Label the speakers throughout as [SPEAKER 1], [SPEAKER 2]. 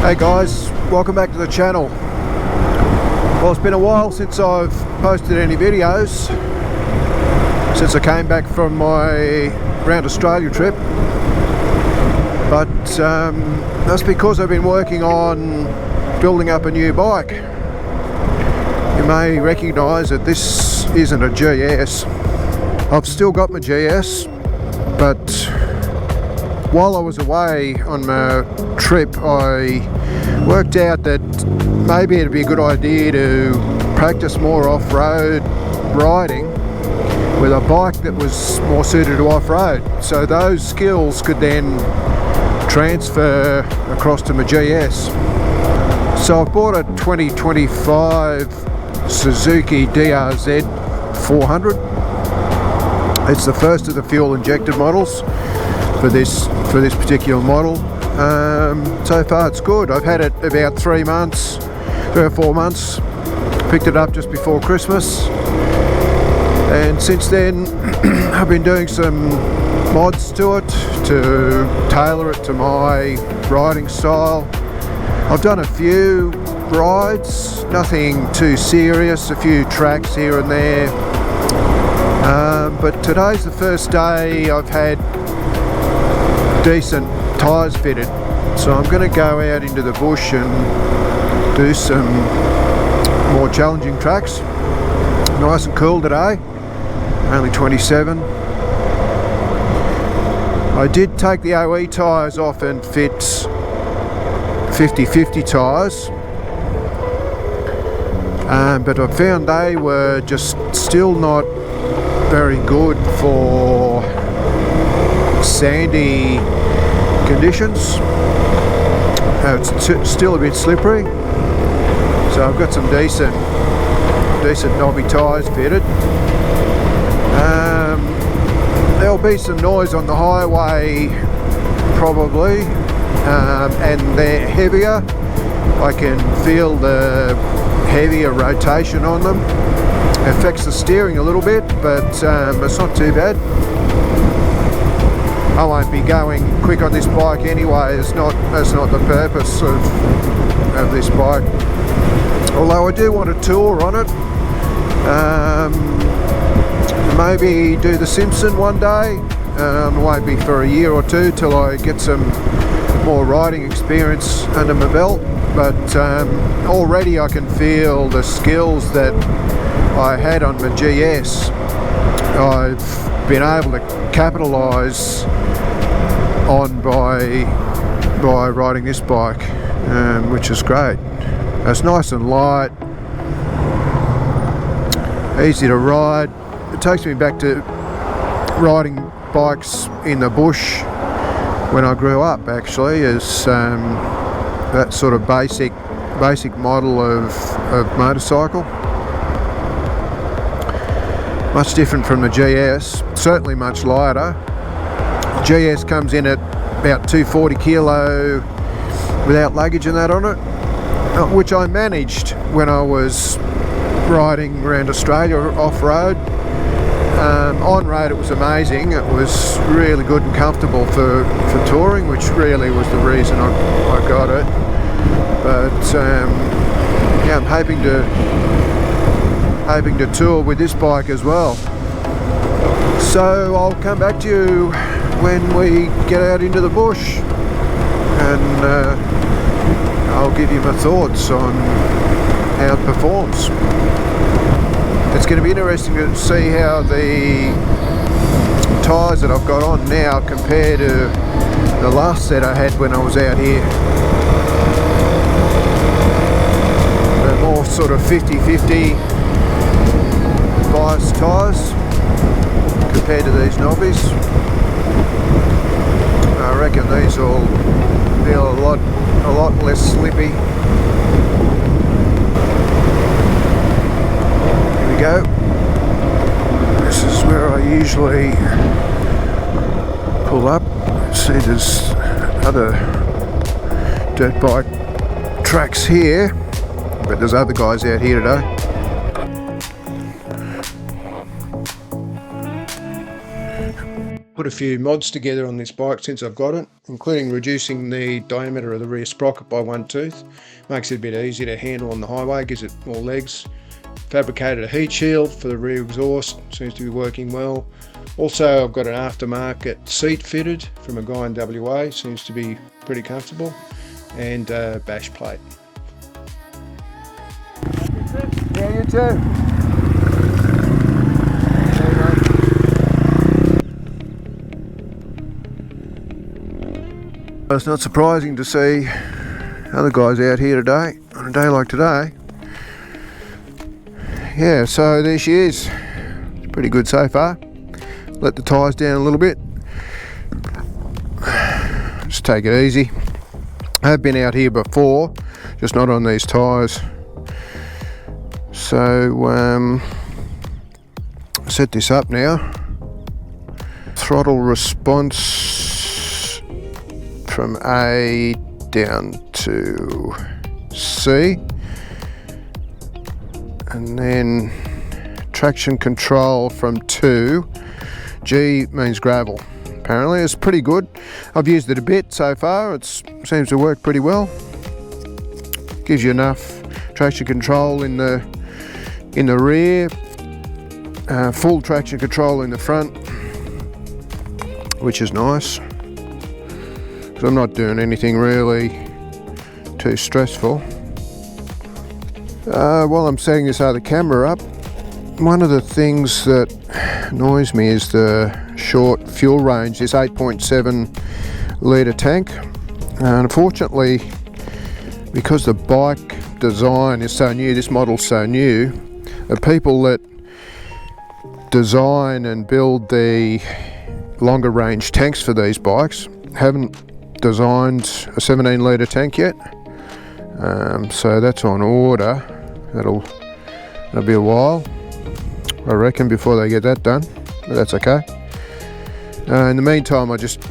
[SPEAKER 1] Hey guys, welcome back to the channel. Well, it's been a while since I've posted any videos, since I came back from my round Australia trip, but that's because I've been working on building up a new bike. You may recognise that this isn't a GS. I've still got my GS, but while I was away on my trip, I worked out that maybe it'd be a good idea to practice more off-road riding with a bike that was more suited to off-road, so those skills could then transfer across to my GS. So I've bought a 2025 Suzuki DRZ 400. It's the first of the fuel injected models for this particular model. So far it's good. I've had it about 3 or 4 months. Picked it up just before Christmas, and since then I've been doing some mods to it to tailor it to my riding style. I've done a few rides, nothing too serious, a few tracks here and there, but today's the first day I've had decent tyres fitted, so I'm going to go out into the bush and do some more challenging tracks. Nice and cool today, only 27. I did take the OE tyres off and fit 50/50 tyres, but I found they were just still not very good for sandy conditions. It's still a bit slippery, so I've got some decent knobby tyres fitted. There'll be some noise on the highway probably, and they're heavier. I can feel the heavier rotation on them. It affects the steering a little bit, but it's not too bad. I won't be going quick on this bike anyway. That's not the purpose of this bike. Although I do want a tour on it. Maybe do the Simpson one day. It won't be for a year or two till I get some more riding experience under my belt. But already I can feel the skills that I had on my GS. I've been able to capitalise on by riding this bike, which is great. It's nice and light, easy to ride. It takes me back to riding bikes in the bush when I grew up, actually, as that sort of basic model of motorcycle. Much different from the GS, certainly much lighter. GS comes in at about 240 kilo without luggage and that on it, which I managed when I was riding around Australia off-road. On-road it was amazing. It was really good and comfortable for touring, which really was the reason I got it. But yeah, I'm hoping to tour with this bike as well. So I'll come back to you when we get out into the bush, and I'll give you my thoughts on how it performs. It's going to be interesting to see how the tyres that I've got on now compare to the last set I had when I was out here. They're more sort of 50/50 bias tyres compared to these knobbies. I reckon these will feel a lot less slippy. Here we go. This is where I usually pull up. See, there's other dirt bike tracks here, but there's other guys out here today. put a few mods together on this bike since I've got it, including reducing the diameter of the rear sprocket by 1 tooth. Makes it a bit easier to handle on the highway, gives it more legs. Fabricated a heat shield for the rear exhaust, seems to be working well. Also, I've got an aftermarket seat fitted from a guy in WA, seems to be pretty comfortable, and a bash plate. Yeah, you too. It's not surprising to see other guys out here today, on a day like today. Yeah, so there she is. It's pretty good so far. Let the tyres down a little bit. Just take it easy. I have been out here before, just not on these tyres. So, set this up now. Throttle response from A down to C. And then traction control from 2. G means gravel. Apparently it's pretty good. I've used it a bit so far. It seems to work pretty well. Gives you enough traction control in the rear, full traction control in the front, which is nice. Because I'm not doing anything really too stressful. While I'm setting this other camera up, one of the things that annoys me is the short fuel range, this 8.7 litre tank. Unfortunately, because the bike design is so new, this model's so new, the people that design and build the longer range tanks for these bikes haven't designed a 17 litre tank yet. So that's on order. That'll be a while, I reckon, before they get that done, but that's okay. In the meantime, I just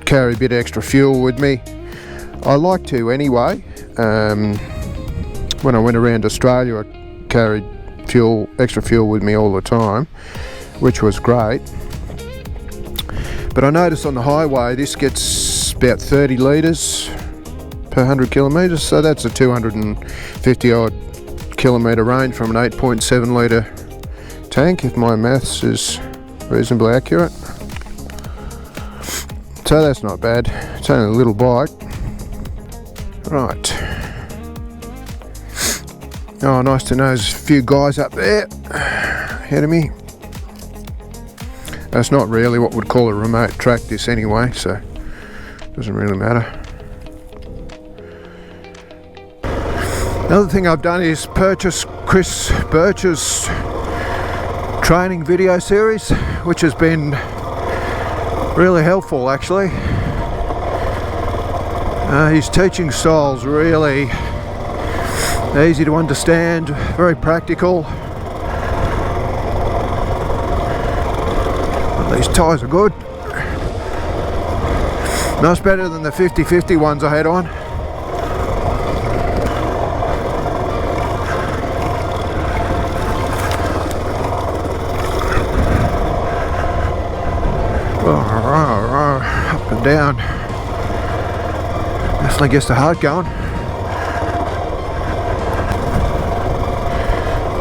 [SPEAKER 1] carry a bit extra fuel with me. I like to anyway. When I went around Australia, I carried extra fuel with me all the time, which was great. But I noticed on the highway this gets about 30 litres per 100 kilometres, so that's a 250 odd kilometre range from an 8.7 litre tank, if my maths is reasonably accurate. So that's not bad. It's only a little bike. Right. Oh, nice to know there's a few guys up there ahead of me. That's not really what we'd call a remote track, this anyway, so it doesn't really matter. Another thing I've done is purchase Chris Birch's training video series, which has been really helpful actually. His teaching style's really easy to understand, very practical. These tyres are good. Much better than the 50-50 ones I had on. Up and down. Definitely gets the heart going.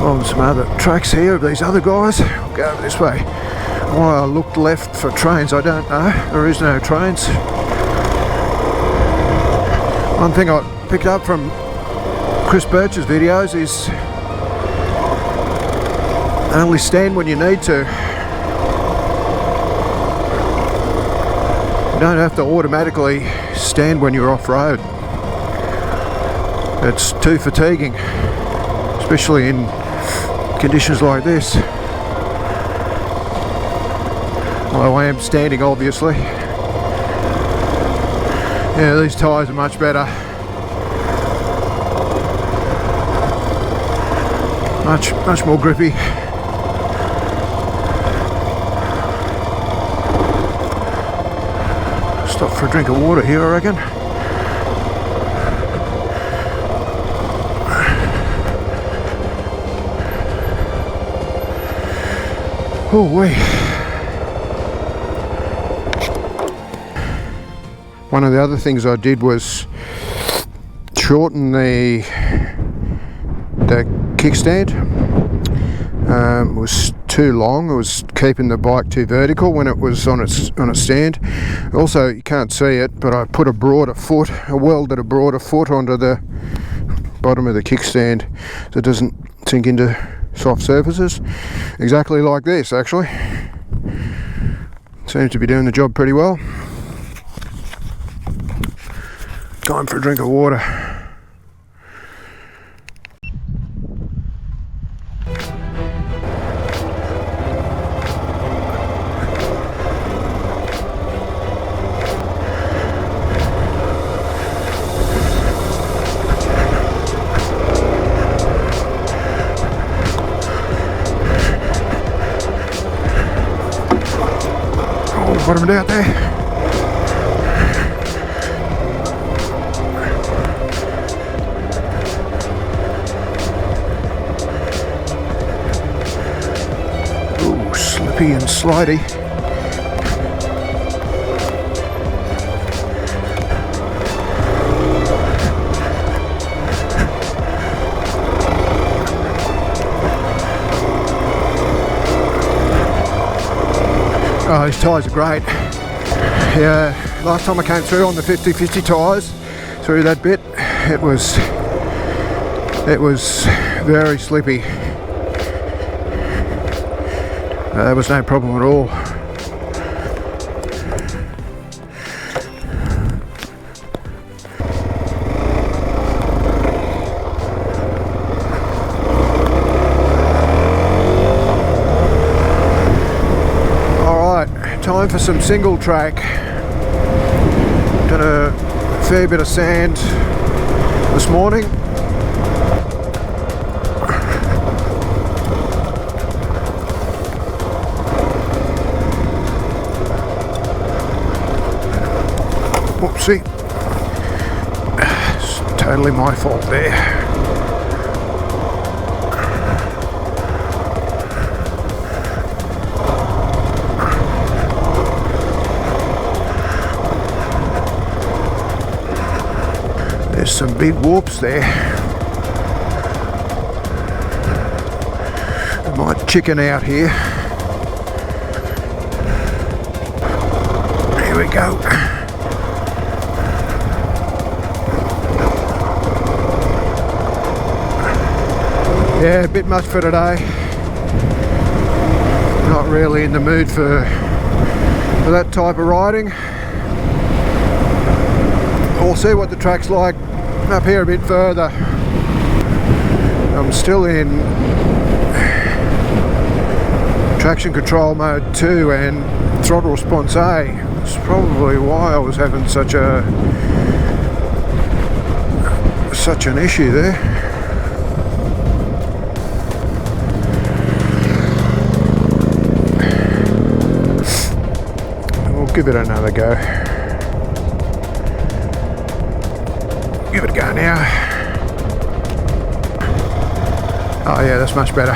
[SPEAKER 1] On some other tracks here of these other guys. We'll go over this way. Why I looked left for trains, I don't know. There is no trains. One thing I picked up from Chris Birch's videos is only stand when you need to. You don't have to automatically stand when you're off-road. It's too fatiguing, especially in conditions like this. Although I am standing, obviously. Yeah, these tyres are much better. Much more grippy. Stop for a drink of water here, I reckon. Oh wait. One of the other things I did was shorten the kickstand. It was too long. It was keeping the bike too vertical when it was on its stand. Also, you can't see it, but I put welded a broader foot onto the bottom of the kickstand so it doesn't sink into soft surfaces. Exactly like this, actually. Seems to be doing the job pretty well. Time for a drink of water. Bottomed out there. Ooh, slippy and slidey. Oh, these tyres are great. Yeah, last time I came through on the 50/50 tyres, through that bit, it was very slippy. There was no problem at all. Time for some single track. Done a fair bit of sand this morning. Whoopsie. It's totally my fault there. There's some big whoops there. I might chicken out here. Here we go. Yeah, a bit much for today. Not really in the mood for that type of riding. We'll see what the track's like up here a bit further. I'm still in traction control mode 2 and throttle response A. That's probably why I was having such an issue there. We'll give it another go. Give it a go now. Oh yeah, that's much better.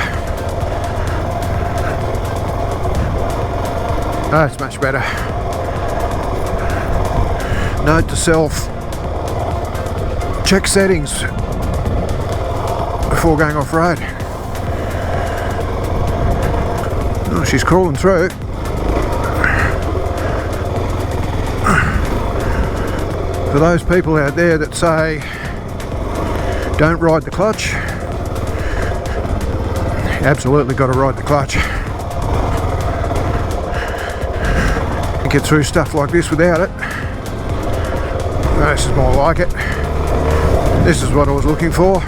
[SPEAKER 1] That's much better. Note to self, check settings before going off road. Oh, she's crawling through. For those people out there that say don't ride the clutch, you absolutely got to ride the clutch. You get through stuff like this without it. This is more like it. This is what I was looking for.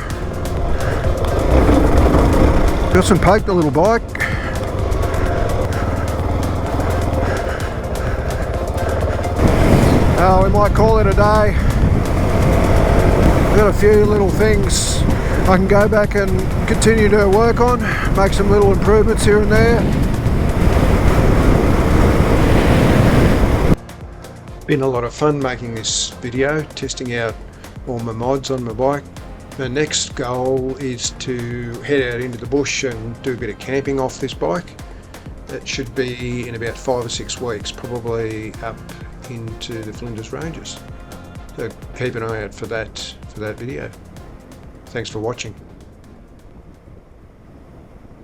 [SPEAKER 1] Got some poke, the little bike. We might call it a day. Got a few little things I can go back and continue to work on, make some little improvements here and there. Been a lot of fun making this video, testing out all my mods on my bike. The next goal is to head out into the bush and do a bit of camping off this bike. It should be in about 5 or 6 weeks, probably up into the Flinders Ranges. So keep an eye out for that video. Thanks for watching.